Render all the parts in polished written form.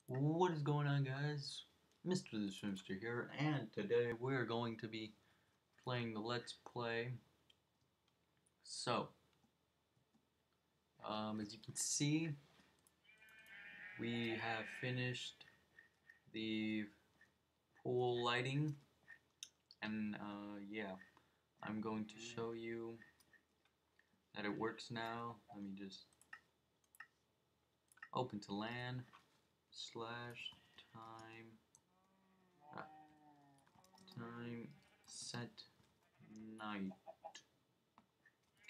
What is going on, guys? Mr. the Swimster here, and today we're going to be playing the Let's Play. So, as you can see, we have finished the pool lighting, and yeah, I'm going to show you that it works now. Let me just open to LAN slash time set night.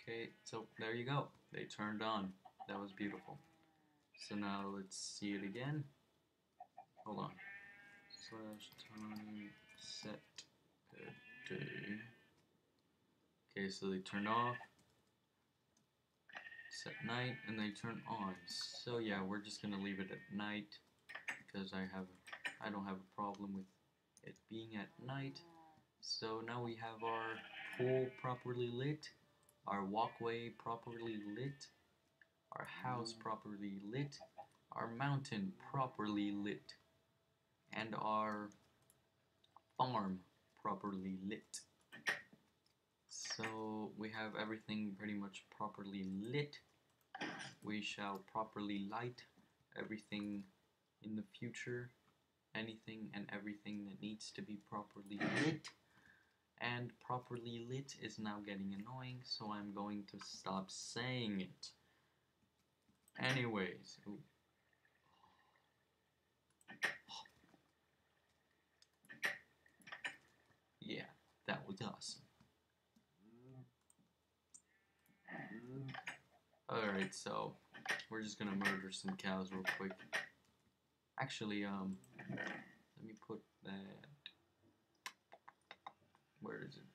Okay, so there you go. They turned on. That was beautiful. So now let's see it again. Hold on. Slash time set day. Okay, so they turned off, set night, and they turn on. So yeah, we're just gonna leave it at night because I don't have a problem with it being at night. So now we have our pool properly lit, our walkway properly lit, our house properly lit, our mountain properly lit, and our farm properly lit. So we have everything pretty much properly lit. We shall properly light everything in the future, anything and everything that needs to be properly lit. And properly lit is now getting annoying, so I'm going to stop saying it. Anyways, yeah, that was awesome. Alright, so we're just gonna murder some cows real quick. Actually, let me put that. Where is it?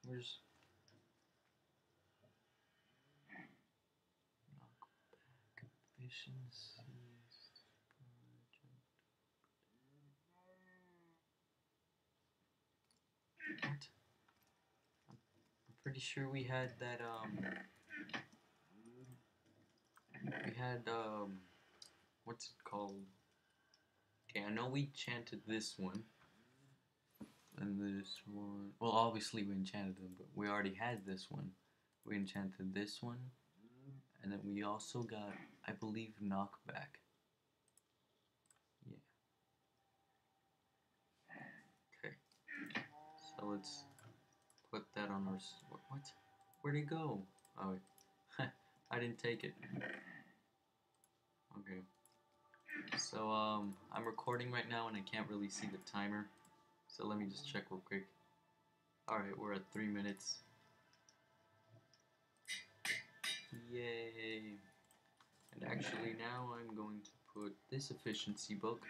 Where's knockback efficiencies? What? I'm pretty sure we had that, what's it called? Okay, I know we enchanted this one. And this one. Well, obviously we enchanted them, but we already had this one. We enchanted this one. And then we also got, I believe, knockback. Yeah. Okay. So let's put that on our. What? Where'd it go? Oh, I didn't take it. Okay. So, I'm recording right now and I can't really see the timer. So let me just check real quick. Alright, we're at 3 minutes. Yay! And actually now I'm going to put this efficiency book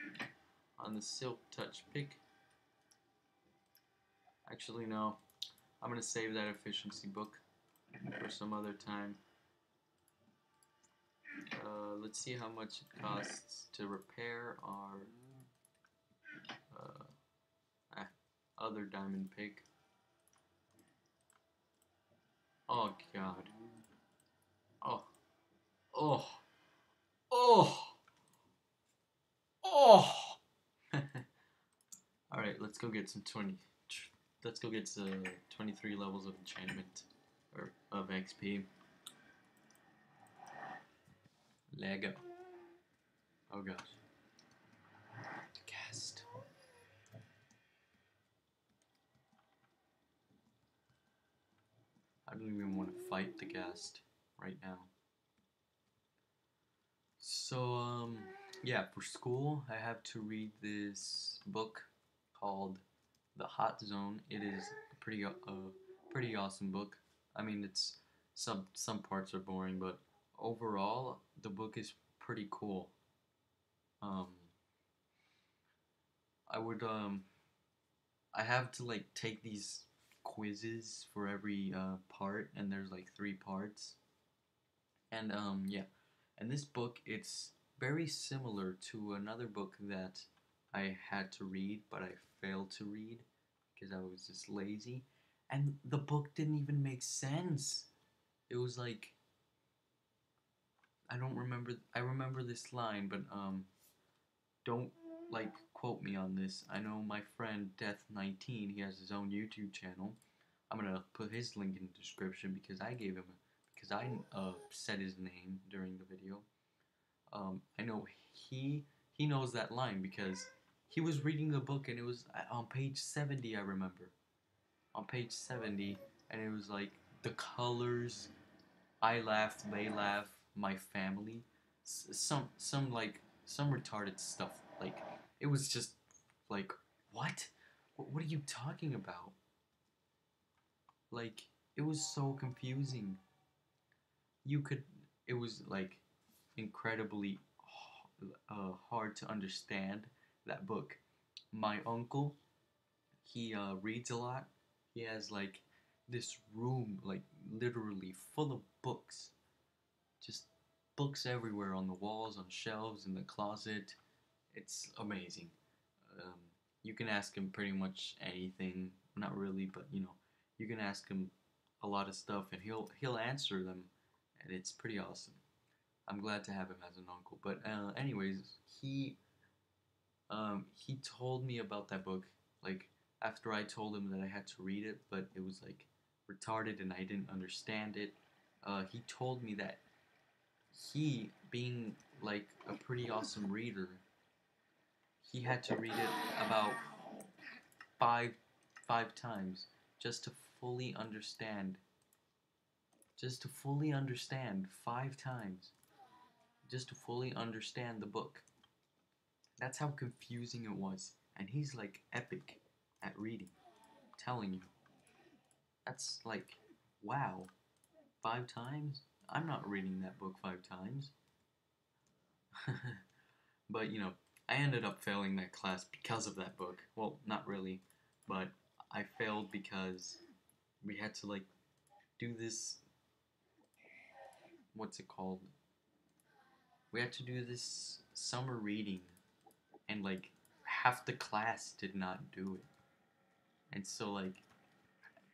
on the Silk Touch pick. Actually no, I'm going to save that efficiency book for some other time. Let's see how much it costs to repair our other diamond pick. Oh god. Oh. Oh. Oh. Oh. Alright, let's go get some 20. Let's go get 23 levels of enchantment. Or of XP. Lego. Oh gosh. Cast. I don't even want to fight the ghast right now. So, yeah, for school, I have to read this book called The Hot Zone. It is a pretty awesome book. I mean, it's some parts are boring, but overall, the book is pretty cool. I have to like take these quizzes for every part, and there's like 3 parts. And yeah, and this book, it's very similar to another book that I had to read, but I failed to read because I was just lazy. And the book didn't even make sense. It was like, I don't remember. I remember this line, but don't like quote me on this. I know my friend Death19, he has his own YouTube channel. I'm gonna put his link in the description because I gave him because I said his name during the video. I know he knows that line because he was reading the book and it was on page 70. I remember on page 70, and it was like the colors. I laugh, they laugh, my family. Some like some retarded stuff. Like it was just like what? What are you talking about? Like it was so confusing. You could. It was like incredibly hard to understand that book. My uncle, he reads a lot. He has like this room, like literally full of books, just books everywhere on the walls, on shelves, in the closet. It's amazing. Um, you can ask him pretty much anything. Not really, but you can ask him a lot of stuff, and he'll answer them, and it's pretty awesome. I'm glad to have him as an uncle. But anyways, he told me about that book like after I told him that I had to read it, but it was like retarded and I didn't understand it. He told me that he, being like a pretty awesome reader, he had to read it about five five times just to fully understand. Just to fully understand 5 times. Just to fully understand the book. That's how confusing it was. And he's like epic at reading. I'm telling you. That's like, wow. 5 times? I'm not reading that book 5 times. But I ended up failing that class because of that book. Well, not really, but I failed because we had to like do this. What's it called? We had to do this summer reading, and like half the class did not do it, and so like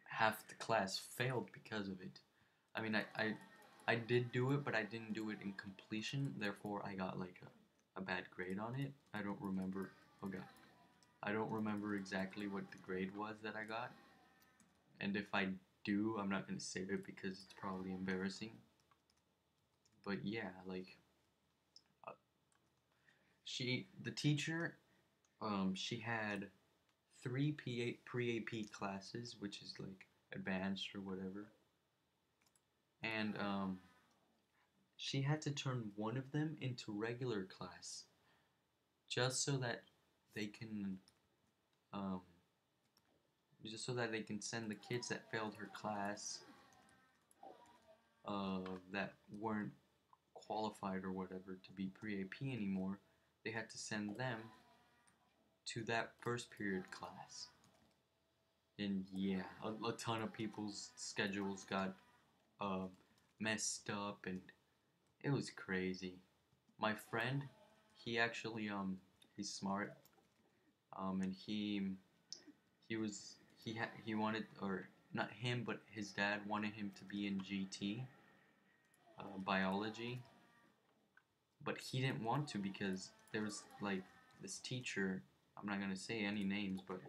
half the class failed because of it. I mean, I did do it, but I didn't do it in completion. Therefore, I got like a bad grade on it. I don't remember. Oh god, I don't remember exactly what the grade was that I got. And if I do, I'm not gonna say it because it's probably embarrassing. But yeah, like the teacher, she had 3 pre-AP classes, which is like advanced or whatever, and she had to turn one of them into regular class, just so that they can, um, just so that they can send the kids that failed her class, that weren't qualified or whatever to be pre-AP anymore. They had to send them to that first period class. And yeah, a ton of people's schedules got uh, messed up, and it was crazy. My friend, he actually he's smart, and he wanted, or not him, but his dad wanted him to be in GT, biology, but he didn't want to because there was like this teacher. I'm not gonna say any names, but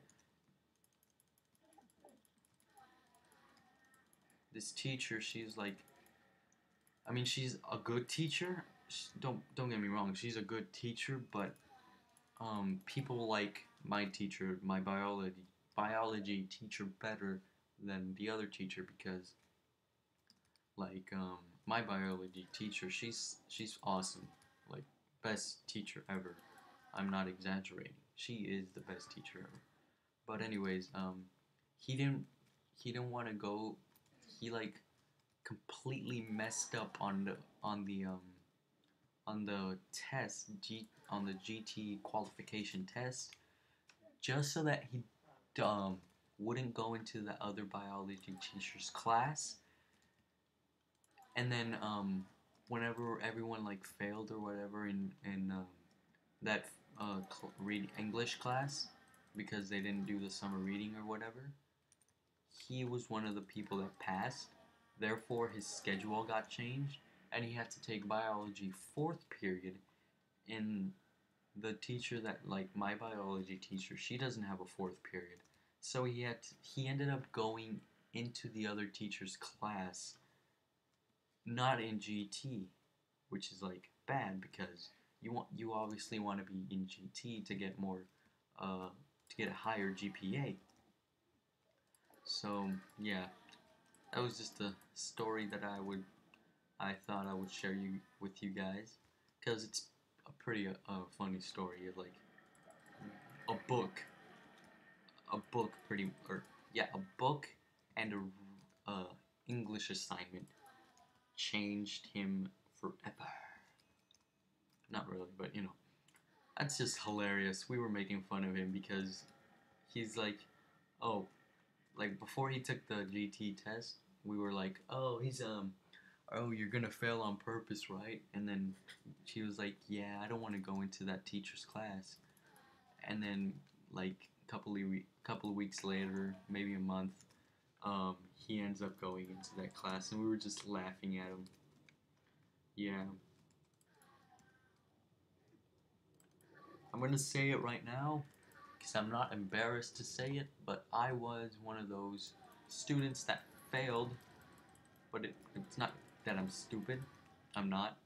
this teacher, she's like, I mean, she's a good teacher. Don't get me wrong, she's a good teacher, but people like my teacher, my biology teacher, better than the other teacher because like my biology teacher, she's awesome, like best teacher ever. I'm not exaggerating. She is the best teacher ever. But anyways, he didn't want to go. He like completely messed up on the test, on the GT qualification test, just so that he wouldn't go into the other biology teacher's class. And then whenever everyone like failed or whatever in that read English class because they didn't do the summer reading or whatever, he was one of the people that passed. Therefore, his schedule got changed, and he had to take biology fourth period in the teacher that, like, my biology teacher, she doesn't have a fourth period. So he ended up going into the other teacher's class, not in GT, which is like bad because you obviously want to be in GT to get more to get a higher GPA. So yeah, that was just a story that I thought I would share with you guys because it's a pretty funny story. Like a book, a book and a English assignment changed him forever. Not really, but you know, that's just hilarious. We were making fun of him because he's like, oh, like before he took the GT test, we were like, oh, oh, you're gonna fail on purpose, right? And then she was like, yeah, I don't want to go into that teacher's class. And then like couple of weeks later, maybe a month, he ends up going into that class, and we were just laughing at him. Yeah. I'm gonna say it right now because I'm not embarrassed to say it, but I was one of those students that failed. But it's not that I'm stupid. I'm not.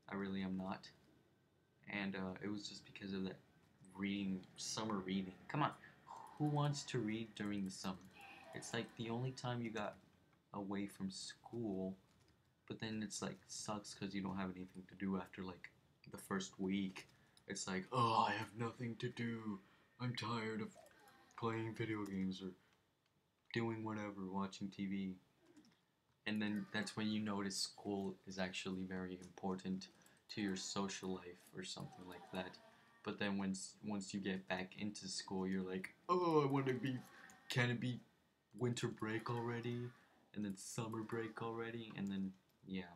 I really am not. And it was just because of that summer reading. Come on, who wants to read during the summer? It's like the only time you got away from school, but then it's like sucks because you don't have anything to do after like the first week. It's like, oh, I have nothing to do. I'm tired of playing video games or doing whatever, watching TV. And then that's when you notice school is actually very important to your social life or something like that. But then once you get back into school, you're like, oh, can it be winter break already? And then summer break already? And then, yeah.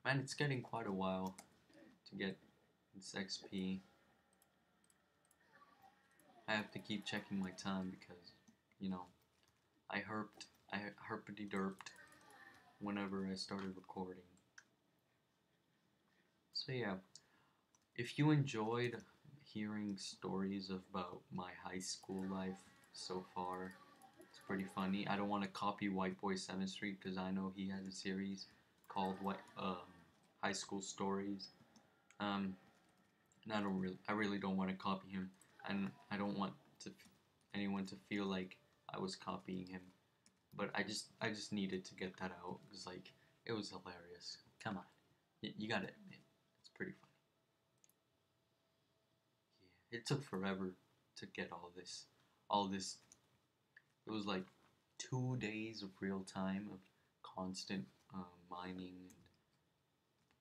Man, it's getting quite a while to get this XP. I have to keep checking my time because, you know, I herpity derped whenever I started recording. So yeah, if you enjoyed hearing stories about my high school life so far, it's pretty funny. I don't want to copy White Boy 7th Street because I know he has a series called High School Stories. And I really don't want to copy him, and I don't want anyone to feel like I was copying him. But I just needed to get that out because like it was hilarious. Come on, you gotta admit, it's pretty funny. Yeah, it took forever to get all this. It was like 2 days of real time of constant mining and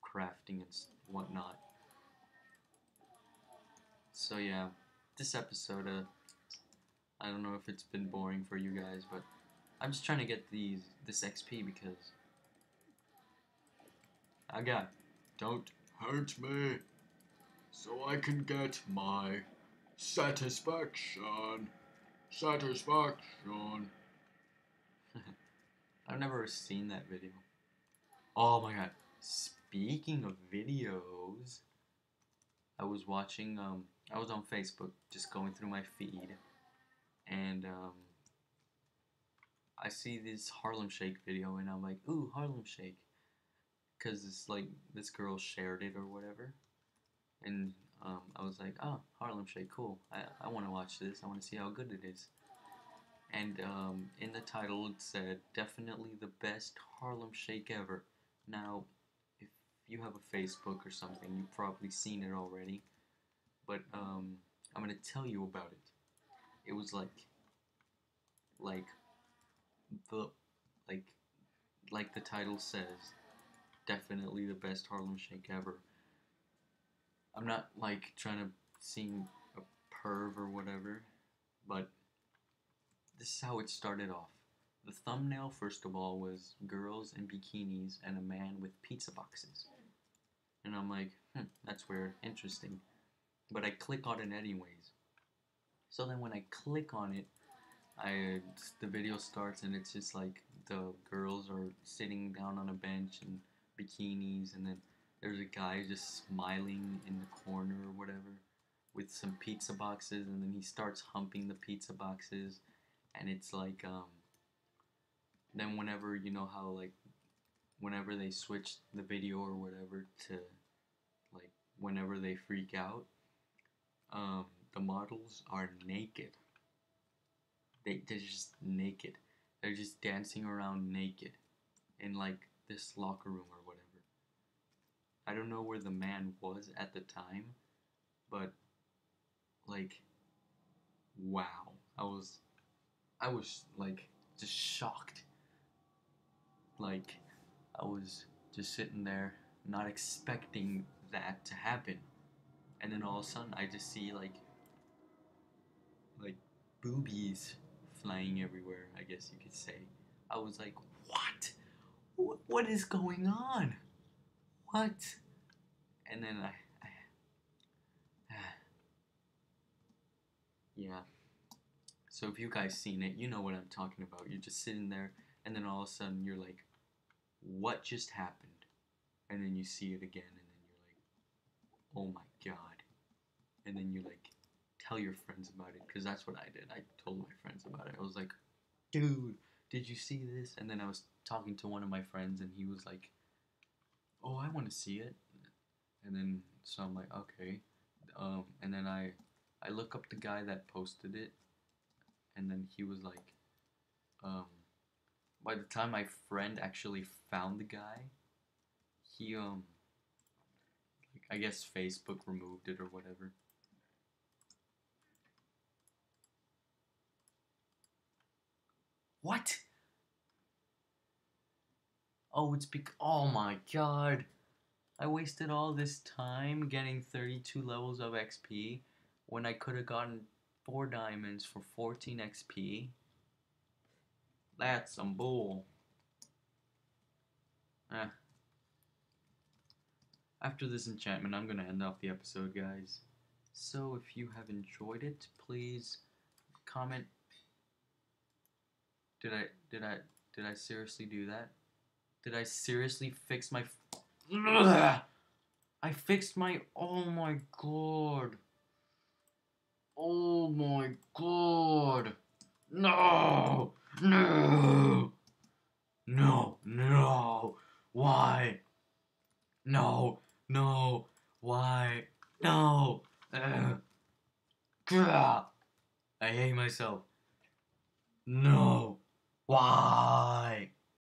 crafting and whatnot. So yeah, this episode, I don't know if it's been boring for you guys, but I'm just trying to get this XP because don't hurt me, so I can get my satisfaction. I've never seen that video. Oh my god! Speaking of videos, I was watching. I was on Facebook, just going through my feed, and I see this Harlem Shake video, and I'm like, ooh, Harlem Shake, because it's like this girl shared it or whatever, and I was like, oh, Harlem Shake, cool. I want to watch this. I want to see how good it is. And in the title it said, definitely the best Harlem Shake ever. Now, if you have a Facebook or something, you've probably seen it already. But I'm gonna tell you about it. It was like the like like the title says, definitely the best Harlem Shake ever. I'm not like trying to seem a perv or whatever, but this is how it started off. The thumbnail, first of all, was girls in bikinis and a man with pizza boxes. And I'm like, that's weird, interesting. But I click on it anyways. So then when I click on it, the video starts and it's just like the girls are sitting down on a bench in bikinis, and then there's a guy just smiling in the corner or whatever with some pizza boxes, and then he starts humping the pizza boxes, and it's like then whenever you know how like whenever they switch the video or whatever to like whenever they freak out, the models are naked. They're just naked. They're just dancing around naked in like this locker room or whatever. I don't know where the man was at the time, but like wow. I was like just shocked. Like I was just sitting there not expecting that to happen. And then all of a sudden I just see like boobies flying everywhere, I guess you could say. I was like, what? What is going on? What? And then yeah. So if you guys seen it, you know what I'm talking about. You're just sitting there, and then all of a sudden you're like, what just happened? And then you see it again, and then you're like, oh my god. And then you like tell your friends about it, because that's what I did. I told my friends about it. I was like, dude, did you see this? And then I was talking to one of my friends, and he was like, oh, I want to see it. And then so I'm like, okay. And then I look up the guy that posted it, and then he was like, by the time my friend actually found the guy, he like, I guess Facebook removed it or whatever. What? Oh, oh my god. I wasted all this time getting 32 levels of XP when I could have gotten 4 diamonds for 14 XP. That's some bull. After this enchantment, I'm gonna end off the episode, guys. So if you have enjoyed it, please comment. Did I seriously do that? Did I seriously fix my... I fixed my... Oh my god. Oh my god. No! No! No! No! Why? No! No! Why? No! I hate myself. No! Why?